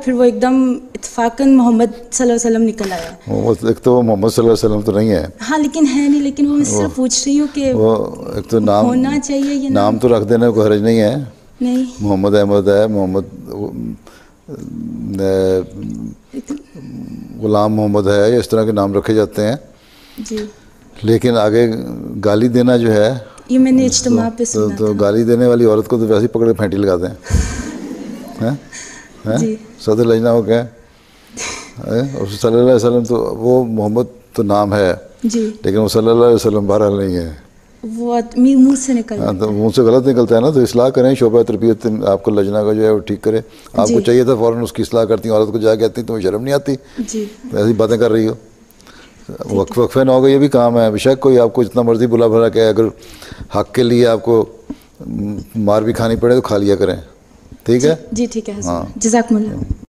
फिर वो एकदम इत्तेफाकन मोहम्मद सल्लल्लाहु अलैहि वसल्लम निकल आया। एक तो मोहम्मद सल्लल्लाहु अलैहि वसल्लम तो नहीं है। हाँ लेकिन है नहीं, लेकिन वो मैं सिर्फ पूछ रही हूँ कि वो एक तो नाम होना चाहिए ये नाम तो रख देने को हर्ज नहीं है। नहीं मोहम्मद अहमद है, मोहम्मद गुलाम मोहम्मद है, इस तरह के नाम रखे जाते हैं जी। लेकिन आगे गाली देना जो है ये मैंने इज्तिमा पे सुना तो गाली देने वाली औरत को तो वैसे ही पकड़ के फेंटी लगाते हैं। हैं जी। सदर लजना हो क्या है, और सल्लल्लाहु अलैहि वसल्लम तो वो मोहम्मद तो नाम है जी। लेकिन वो सल्लल्लाहु अलैहि वसल्लम बहरहाल नहीं है। वो मुंह से निकल हाँ तो मुँह से गलत निकलता है ना, तो इसलाह करें, शोबा तरबियत आपको लजना का जो है वो ठीक करे। आपको चाहिए था फ़ौरन उसकी इसलाह करती, औरत को जा कहती तुम्हें शर्म नहीं आती, जी। ऐसी बातें कर रही हो। वक्फे ना होगा ये भी काम है। बेशक कोई आपको जितना मर्जी बुला भला के अगर हक के लिए आपको मार भी खानी पड़े तो खा लिया करें, ठीक है। जी ठीक है। हाँ। जज़ाकमुल्लाह।